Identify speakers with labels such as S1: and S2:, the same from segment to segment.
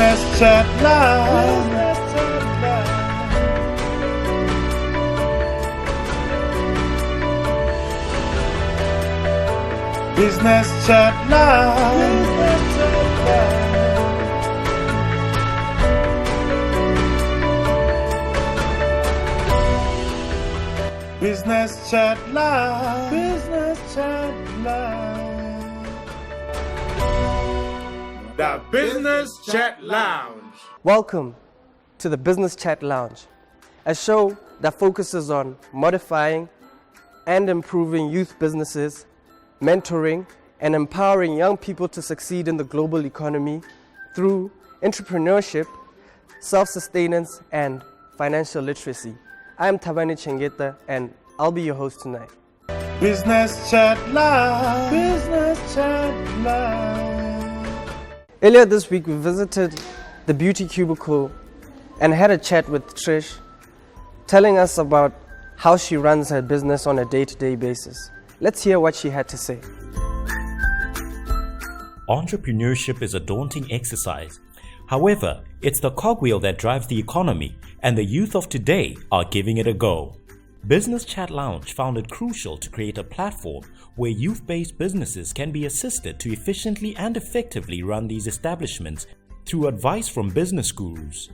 S1: Business Chat Lounge. Business Chat Lounge. Business Chat Lounge. Business Chat Lounge. The Business Chat Lounge.
S2: Welcome to the Business Chat Lounge, a show that focuses on modifying and improving youth businesses, mentoring and empowering young people to succeed in the global economy through entrepreneurship, self-sustenance and financial literacy. I am Tabani Chengeta and I'll be your host tonight.
S1: Business Chat Lounge. Business Chat Lounge.
S2: Earlier this week we visited the beauty cubicle and had a chat with Trish, telling us about how she runs her business on a day-to-day basis. Let's hear what she had to say.
S3: Entrepreneurship is a daunting exercise. However, it's the cogwheel that drives the economy, and the youth of today are giving it a go. Business Chat Lounge found it crucial to create a platform where youth-based businesses can be assisted to efficiently and effectively run these establishments through advice from business gurus.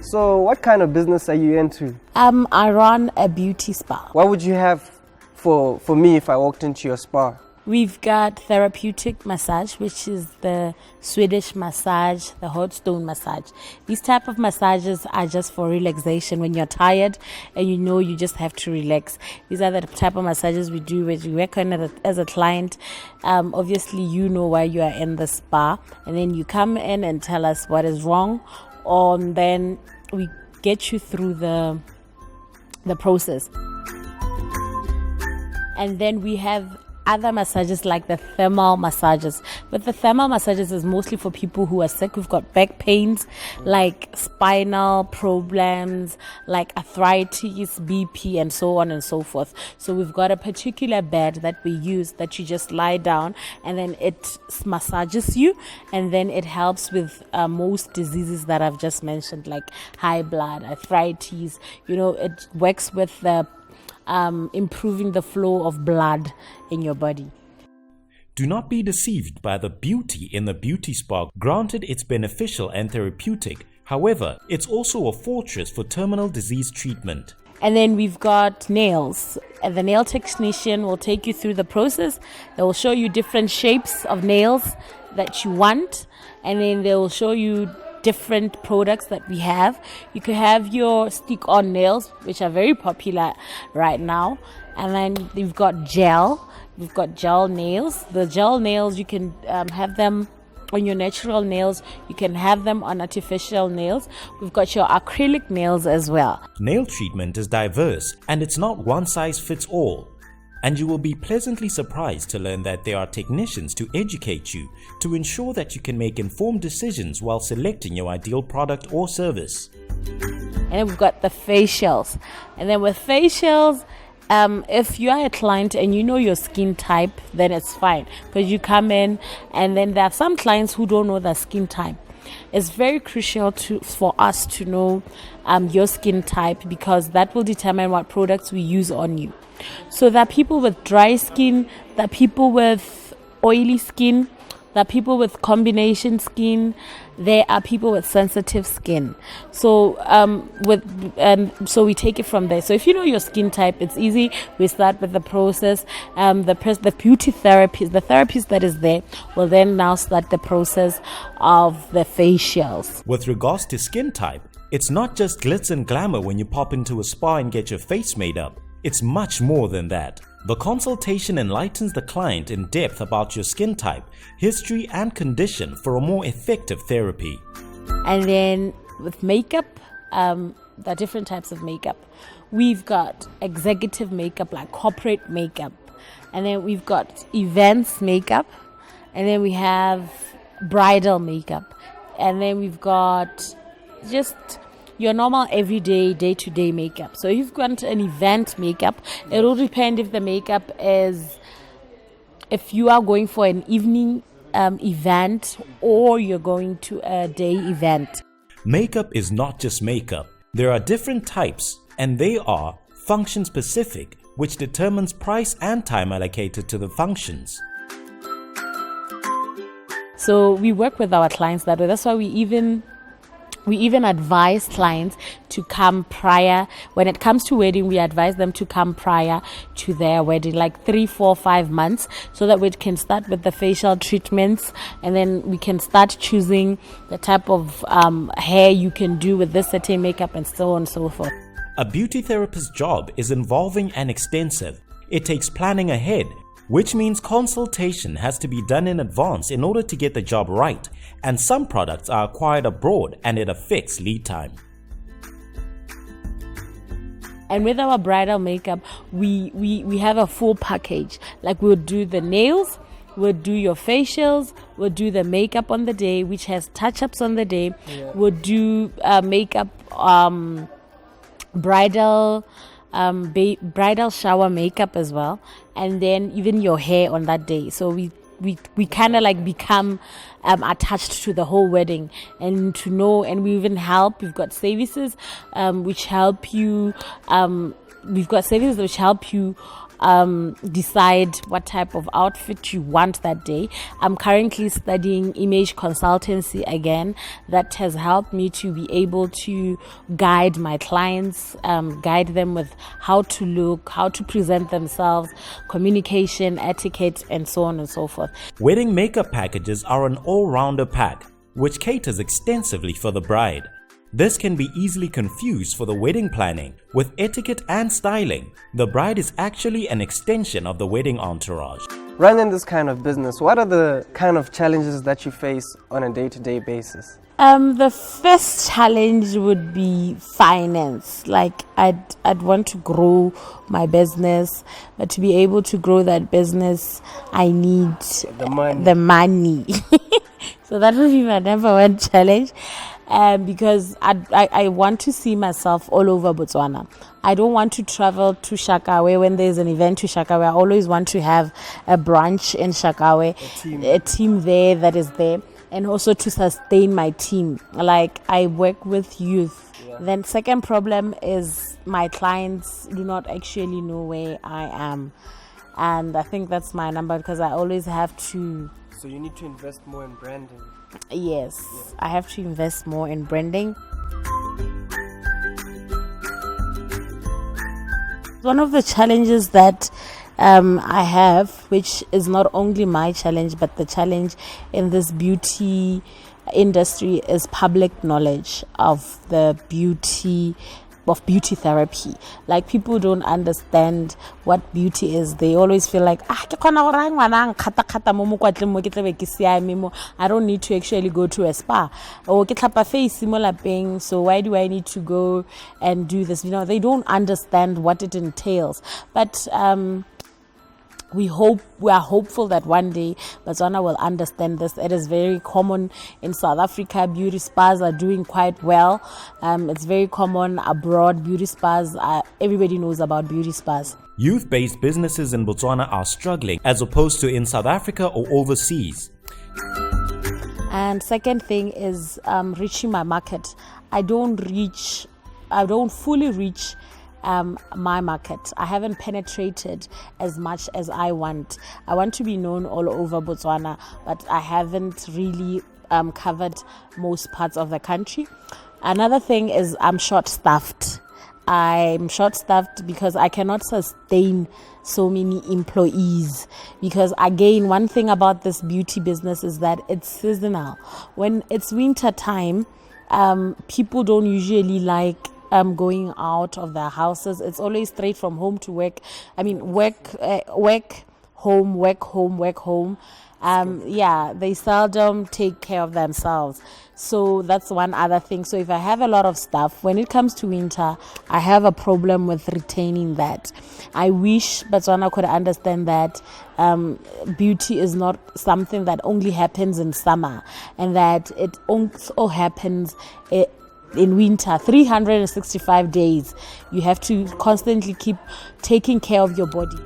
S2: So what kind of business are you into?
S4: I run a beauty spa.
S2: What would you have for me if I walked into your spa?
S4: We've got therapeutic massage, which is the Swedish massage, the hot stone massage. These type of massages are just for relaxation when you're tired and you know you just have to relax. These are the type of massages we do when you work on it as a client. Obviously, you know why you are in the spa, and then you come in and tell us what is wrong, and then we get you through the process. And then we have other massages like the thermal massages. But the thermal massages is mostly for people who are sick. We've got back pains, like spinal problems, like arthritis, BP, and so on and so forth. So we've got a particular bed that we use that you just lie down and then it massages you, and then it helps with most diseases that I've just mentioned, like high blood, arthritis. You know, it works with the improving the flow of blood in your body.
S3: Do not be deceived by the beauty in the beauty spa. Granted, it's beneficial and therapeutic. However, it's also a fortress for terminal disease treatment.
S4: And then we've got nails. And the nail technician will take you through the process. They will show you different shapes of nails that you want. And then they will show you different products that we have. You could have your stick-on nails, which are very popular right now. And then we've got gel. We've got gel nails. The gel nails, you can have them on your natural nails. You can have them on artificial nails. We've got your acrylic nails as well.
S3: Nail treatment is diverse and it's not one size fits all. And you will be pleasantly surprised to learn that there are technicians to educate you to ensure that you can make informed decisions while selecting your ideal product or service.
S4: And then we've got the facials. And then with facials, if you are a client and you know your skin type, then it's fine. Because you come in and then there are some clients who don't know their skin type. It's very crucial for us to know your skin type, because that will determine what products we use on you. So there are people with dry skin, there are people with oily skin, there are people with combination skin, there are people with sensitive skin. So so we take it from there. So if you know your skin type, it's easy. We start with the process. The beauty therapist, the therapist that is there, will then now start the process of the facials.
S3: With regards to skin type, it's not just glitz and glamour when you pop into a spa and get your face made up. It's much more than that. The consultation enlightens the client in depth about your skin type, history and condition for a more effective therapy.
S4: And then with makeup, there are different types of makeup. We've got executive makeup, like corporate makeup. And then we've got events makeup. And then we have bridal makeup. And then we've got just your normal everyday, day-to-day makeup. So if you've got an event makeup, it will depend if the makeup is, if you are going for an evening event or you're going to a day event.
S3: Makeup is not just makeup. There are different types, and they are function specific, which determines price and time allocated to the functions.
S4: So we work with our clients that way. That's why we even advise clients to come prior. When it comes to wedding, we advise them to come prior to their wedding, like 3, 4, 5 months, so that we can start with the facial treatments, and then we can start choosing the type of hair you can do with this certain makeup, and so on and so forth.
S3: A beauty therapist's job is involving and extensive. It takes planning ahead, which means consultation has to be done in advance in order to get the job right, and some products are acquired abroad and at a fixed lead time.
S4: And with our bridal makeup, we have a full package. Like, we'll do the nails, we'll do your facials, we'll do the makeup on the day, which has touch-ups on the day. Yeah. We'll do makeup, bridal shower makeup as well, and then even your hair on that day. So we kind of like become attached to the whole wedding, and to know, and we even help. We've got services which help you. Decide what type of outfit you want that day. I'm currently studying image consultancy again. That has helped me to be able to guide my clients, guide them with how to look, how to present themselves, communication, etiquette, and so on and so forth.
S3: Wedding makeup packages are an all-rounder pack, which caters extensively for the bride. This can be easily confused for the wedding planning. With etiquette and styling, the bride is actually an extension of the wedding entourage.
S2: Running this kind of business, what are the kind of challenges that you face on a day-to-day basis?
S4: The first challenge would be finance. Like, I'd want to grow my business, but to be able to grow that business, I need the money. So that would be my number one challenge. Because I want to see myself all over Botswana. I don't want to travel to Shakawe when there's an event to Shakawe. I always want to have a branch in Shakawe, a team there that is there, and also to sustain my team. Like, I work with youth. Yeah. Then second problem is my clients do not actually know where I am. And I think that's my number, because I always have to...
S2: So you need to invest more in branding.
S4: Yes, I have to invest more in branding. One of the challenges that I have, which is not only my challenge, but the challenge in this beauty industry, is public knowledge of the beauty therapy. Like, people don't understand what beauty is. They always feel like, I don't need to actually go to a spa, so why do I need to go and do this? They don't understand what it entails. But we are hopeful that one day Botswana will understand this. It is very common in South Africa. Beauty spas are doing quite well. It's very common abroad. Beauty spas, everybody knows about beauty spas.
S3: Youth-based businesses in Botswana are struggling as opposed to in South Africa or overseas.
S4: And second thing is reaching my market. I don't fully reach my market. I haven't penetrated as much as I want. I want to be known all over Botswana, but I haven't really covered most parts of the country. Another thing is I'm short-staffed. I'm short-staffed because I cannot sustain so many employees. Because again, one thing about this beauty business is that it's seasonal. When it's winter time, people don't usually like going out of their houses. It's always straight from home to work. I mean, work, home, work, home, work, home. They seldom take care of themselves. So that's one other thing. So if I have a lot of stuff, when it comes to winter, I have a problem with retaining that. I wish Botswana could understand that beauty is not something that only happens in summer, and that it also happens in winter. 365 days. You have to constantly keep taking care of your body.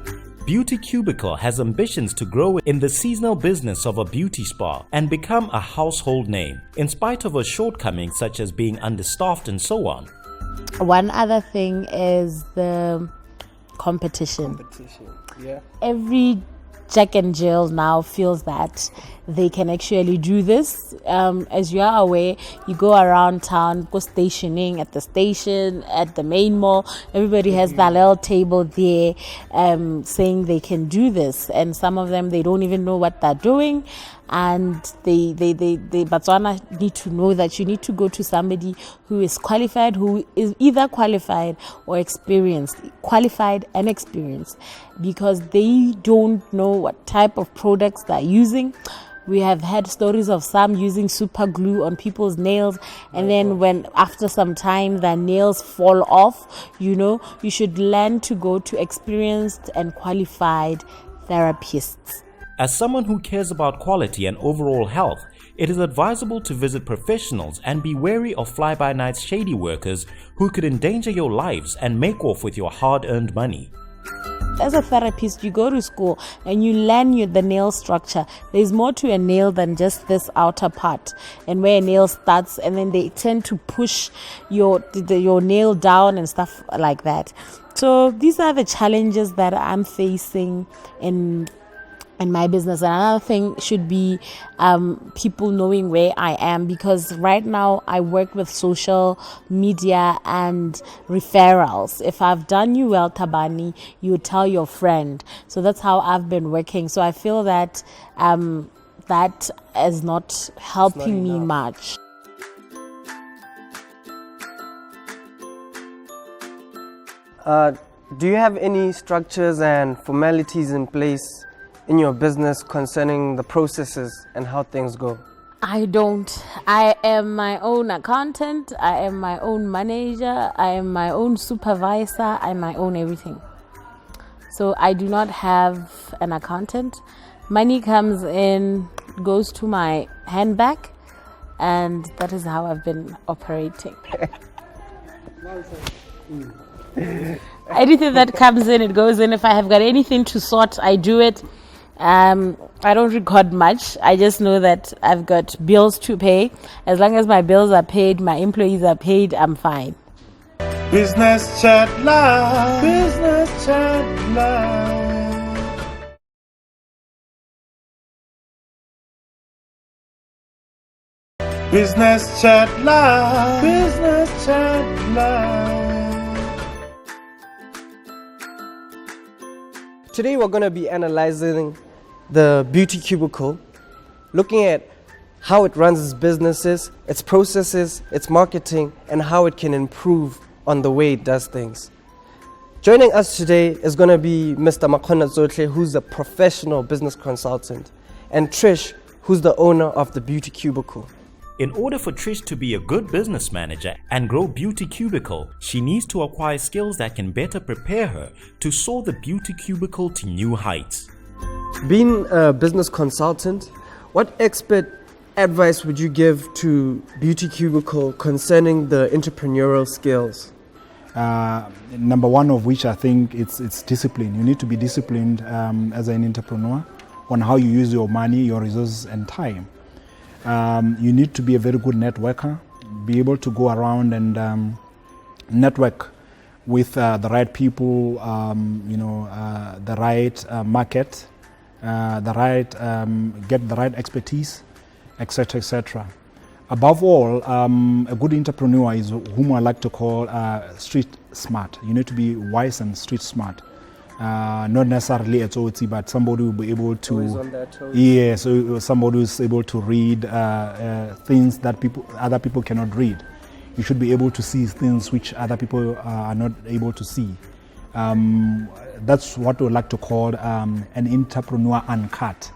S3: Beauty Cubicle has ambitions to grow in the seasonal business of a beauty spa and become a household name, in spite of her shortcomings such as being understaffed and so on.
S4: One other thing is the competition.
S2: Yeah.
S4: Every Jack and Jill now feels that they can actually do this. As you are aware, you go around town, go stationing at the station, at the main mall. Everybody has that little table there saying they can do this. And some of them, they don't even know what they're doing. And Botswana need to know that you need to go to somebody who is qualified, who is either qualified or experienced, qualified and experienced, because they don't know what type of products they're using. We have had stories of some using super glue on people's nails, and then when after some time their nails fall off, you should learn to go to experienced and qualified therapists.
S3: As someone who cares about quality and overall health, it is advisable to visit professionals and be wary of fly-by-night shady workers who could endanger your lives and make off with your hard-earned money.
S4: As a therapist, you go to school and you learn the nail structure. There's more to a nail than just this outer part, and where a nail starts, and then they tend to push your nail down and stuff like that. So these are the challenges that I'm facing in my business. And another thing should be people knowing where I am, because right now I work with social media and referrals. If I've done you well, Tabani, you would tell your friend. So that's how I've been working. So I feel that that is not helping me much.
S2: Do you have any structures and formalities in place in your business concerning the processes and how things go?
S4: I don't. I am my own accountant. I am my own manager. I am my own supervisor. I am my own everything. So I do not have an accountant. Money comes in, goes to my handbag, and that is how I've been operating. Anything that comes in, it goes in. If I have got anything to sort, I do it. I don't record much. I just know that I've got bills to pay. As long as my bills are paid, my employees are paid, I'm fine.
S1: Business Chat Live. Business Chat Live. Business Chat Live. Business Chat Live.
S2: Today we're going to be analyzing the Beauty Cubicle, looking at how it runs its businesses, its processes, its marketing, and how it can improve on the way it does things. Joining us today is going to be Mr. Makona Zotle, who's a professional business consultant, and Trish, who's the owner of the Beauty Cubicle.
S3: In order for Trish to be a good business manager and grow Beauty Cubicle, she needs to acquire skills that can better prepare her to soar the Beauty Cubicle to new heights.
S2: Being a business consultant, what expert advice would you give to Beauty Cubicle concerning the entrepreneurial skills?
S5: Number one of which I think it's discipline. You need to be disciplined as an entrepreneur on how you use your money, your resources and time. You need to be a very good networker, be able to go around and network with the right people, the right market, get the right expertise, etc., etc. Above all, a good entrepreneur is whom I like to call street smart. You need to be wise and street smart. Not necessarily at OT, but somebody will be able to, so somebody who is able to read things that other people cannot read. You should be able to see things which other people are not able to see. That's what we like to call an entrepreneur uncut,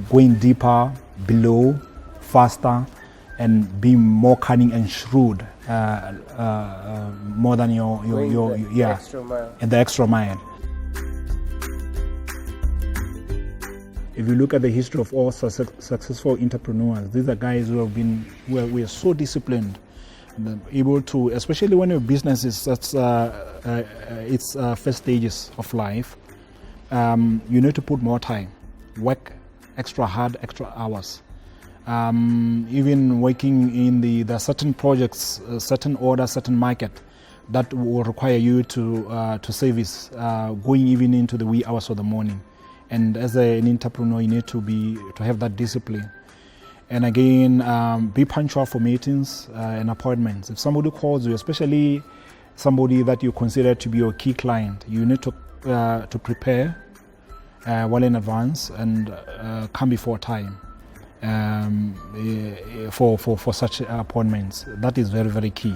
S5: going deeper, below, faster, and being more cunning and shrewd, more than the extra mile. If you look at the history of all successful entrepreneurs, these are guys who are so disciplined, able to, especially when your business is its first stages of life, you need to put more time, work extra hard, extra hours. Even working in there are certain projects, certain order, certain market that will require you to service, going even into the wee hours of the morning. And as an entrepreneur, you need to have that discipline. And again, be punctual for meetings and appointments. If somebody calls you, especially somebody that you consider to be your key client, you need to prepare well in advance and come before time for such appointments. That is very, very key.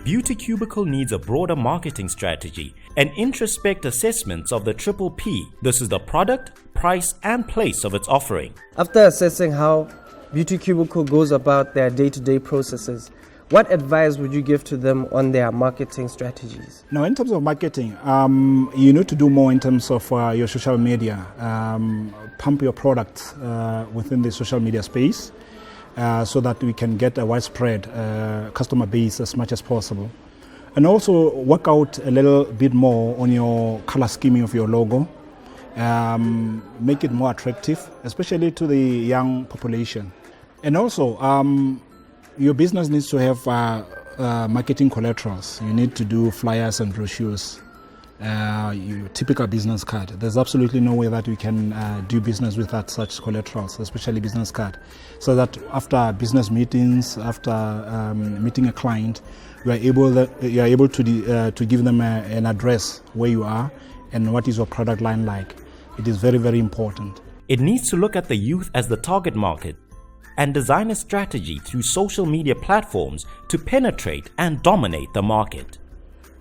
S3: Beauty Cubicle needs a broader marketing strategy and introspect assessments of the triple P. This is the product, price, and place of its offering.
S2: After assessing how Beauty Cubicle goes about their day-to-day processes, what advice would you give to them on their marketing strategies?
S5: Now, in terms of marketing, you need to do more in terms of your social media. Pump your product within the social media space so that we can get a widespread customer base as much as possible. And also work out a little bit more on your color scheming of your logo. Make it more attractive, especially to the young population. And also, your business needs to have marketing collaterals. You need to do flyers and brochures, your typical business card. There's absolutely no way that we can do business without such collaterals, especially business card. So that after business meetings, after meeting a client, you are able to give them an address where you are and what is your product line like. It is very, very important.
S3: It needs to look at the youth as the target market and design a strategy through social media platforms to penetrate and dominate the market.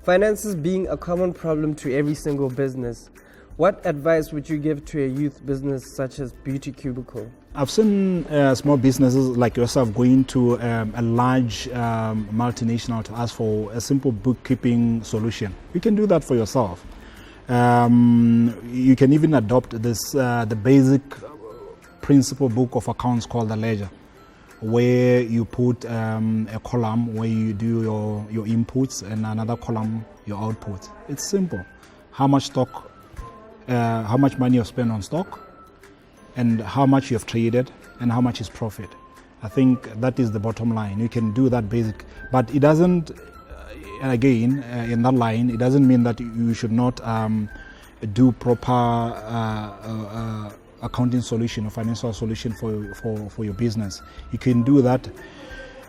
S2: Finances being a common problem to every single business, what advice would you give to a youth business such as Beauty Cubicle?
S5: I've seen small businesses like yourself going to a large multinational to ask for a simple bookkeeping solution. You can do that for yourself. You can even adopt this the basic principal book of accounts called the ledger, where you put a column where you do your inputs and another column your outputs. It's simple. How much stock, how much money you've spent on stock, and how much you've traded, and how much is profit. I think that is the bottom line. You can do that basic, but it doesn't. Again, in that line, it doesn't mean that you should not do proper accounting solution or financial solution for your business. You can do that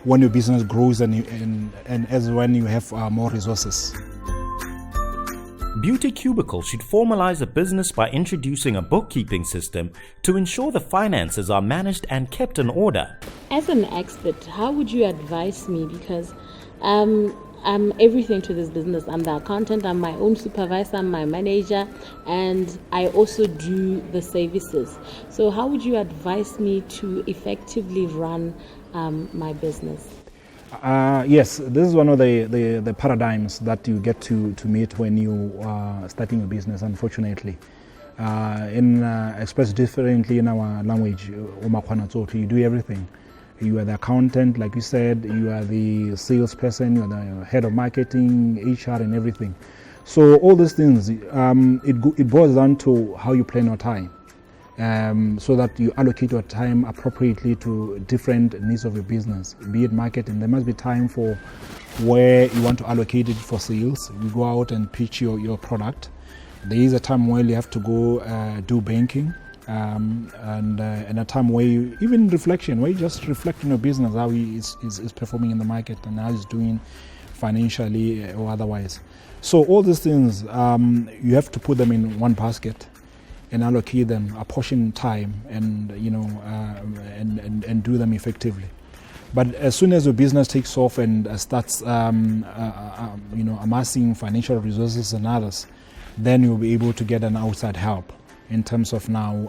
S5: when your business grows and as when you have more resources.
S3: Beauty Cubicle should formalize a business by introducing a bookkeeping system to ensure the finances are managed and kept in order.
S4: As an expert, how would you advise me? Because I'm everything to this business. I'm the accountant, I'm my own supervisor, I'm my manager, and I also do the services. So how would you advise me to effectively run my business?
S5: Yes, this is one of the paradigms that you get to meet when you are starting a business, unfortunately. Expressed differently in our language, you do everything. You are the accountant, like you said, you are the salesperson, you are the head of marketing, HR and everything. So all these things, it boils down to how you plan your time. So that you allocate your time appropriately to different needs of your business, be it marketing. There must be time for where you want to allocate it for sales. You go out and pitch your product. There is a time where you have to go do banking. And a time where you, even reflection, where you just reflect on your business, how is performing in the market and how it's doing financially or otherwise. So all these things, you have to put them in one basket and allocate them, apportion time, and and do them effectively. But as soon as your business takes off and starts, amassing financial resources and others, then you'll be able to get an outside help. In terms of now,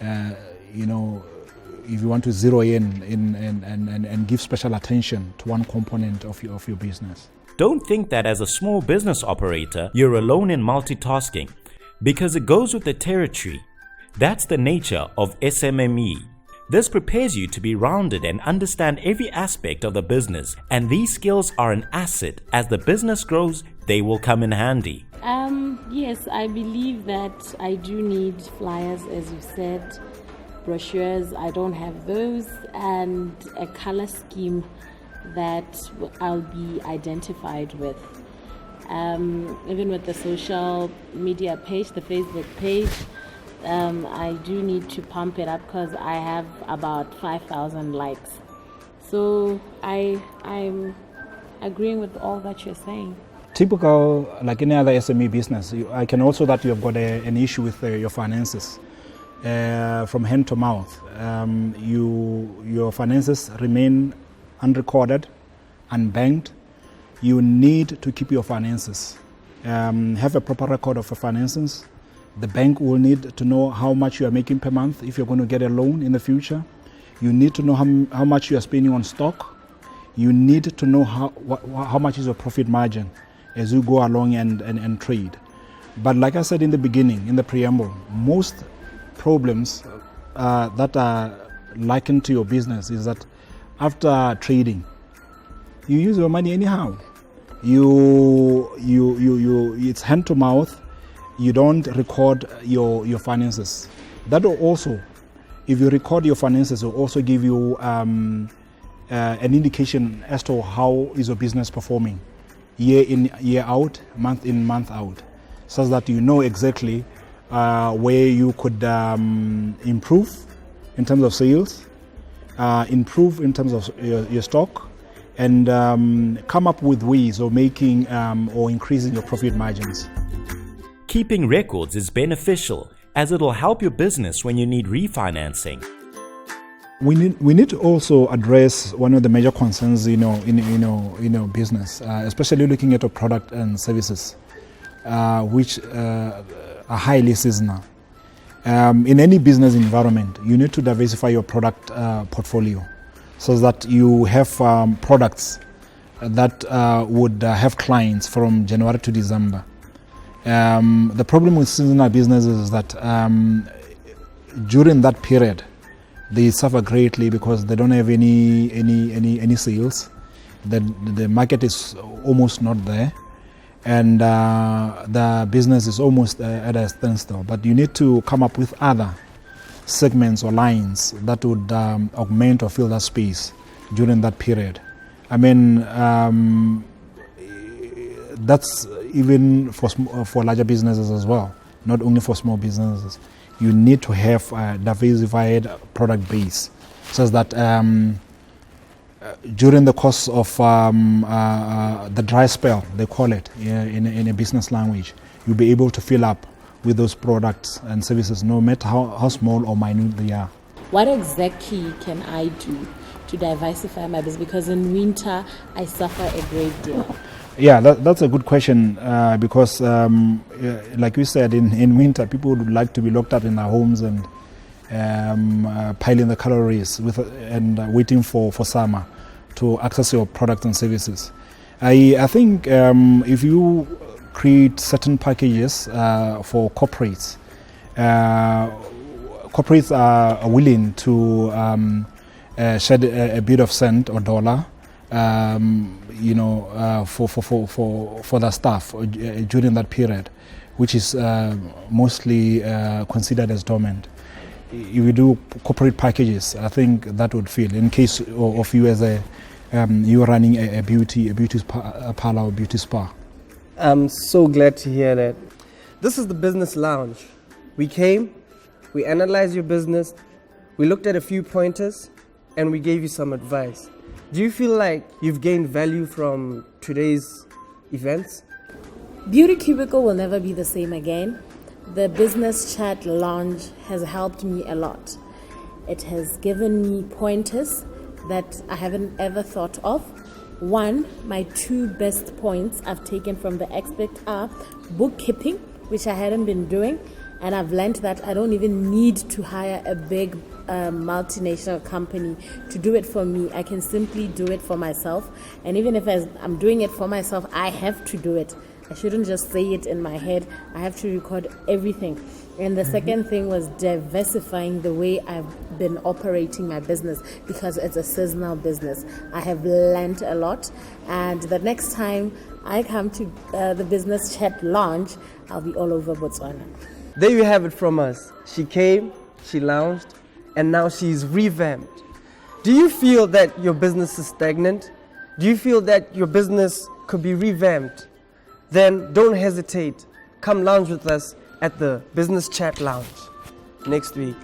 S5: if you want to zero in and give special attention to one component of your business.
S3: Don't think that as a small business operator, you're alone in multitasking, because it goes with the territory. That's the nature of SMME. This prepares you to be rounded and understand every aspect of the business, and these skills are an asset as the business grows they will come in handy.
S4: Yes, I believe that I do need flyers, as you said, brochures. I don't have those, and a color scheme that I'll be identified with. Even with the social media page, the Facebook page, I do need to pump it up because I have about 5,000 likes. So I'm agreeing with all that you're saying.
S5: Typical, like any other SME business, I can also that you have got an issue with your finances. From hand to mouth, your finances remain unrecorded, unbanked. You need to keep your finances. Have a proper record of your finances. The bank will need to know how much you are making per month if you're going to get a loan in the future. You need to know how much you are spending on stock. You need to know how much is your profit margin as you go along and trade. But like I said in the beginning, in the preamble, most problems that are likened to your business is that after trading, you use your money anyhow. It's hand to mouth. You don't record your finances. That will also, if you record your finances, will also give you an indication as to how is your business performing, year in, year out, month in, month out, so that you know exactly where you could improve in terms of sales, improve in terms of your stock, and come up with ways of making or increasing your profit margins.
S3: Keeping records is beneficial as it'll help your business when you need refinancing.
S5: We need to also address one of the major concerns in business, especially looking at our product and services, which are highly seasonal. In any business environment, you need to diversify your product portfolio so that you have products that would have clients from January to December. The problem with seasonal businesses is that during that period, they suffer greatly because they don't have any sales. The market is almost not there, and the business is almost at a standstill. But you need to come up with other segments or lines that would augment or fill that space during that period. I mean, that's even for larger businesses as well, not only for small businesses. You need to have a diversified product base so that during the course of the dry spell, they call it in a business language, you'll be able to fill up with those products and services, no matter how small or minute they are.
S4: What exactly can I do to diversify my business? Because in winter, I suffer a great deal.
S5: Yeah, that's a good question because, like you said, in winter, people would like to be locked up in their homes and piling the calories and waiting for summer to access your products and services. I think if you create certain packages for corporates, corporates are willing to shed a bit of cent or dollar for the staff during that period, which is mostly considered as dormant. If you do corporate packages, I think that would fill. In case of you as you're running a beauty parlor or beauty spa.
S2: I'm so glad to hear that. This is the Business Lounge. We came, we analyzed your business, we looked at a few pointers, and we gave you some advice. Do you feel like you've gained value from today's events?
S4: Beauty Cubicle will never be the same again. The Business Chat Lounge has helped me a lot. It has given me pointers that I haven't ever thought of. One, my two best points I've taken from the expert are bookkeeping, which I hadn't been doing, and I've learned that I don't even need to hire a big multinational company to do it for me. I can simply do it for myself, and even if I'm doing it for myself, I have to do it. I shouldn't just say it in my head. I have to record everything. And the second thing was diversifying the way I've been operating my business, because it's a seasonal business. I have learned a lot, and the next time I come to the Business Chat Lounge, I'll be all over Botswana.
S2: There you have it from us. She came, she lounged, and now she's revamped. Do you feel that your business is stagnant? Do you feel that your business could be revamped? Then don't hesitate. Come lounge with us at the Business Chat Lounge next week.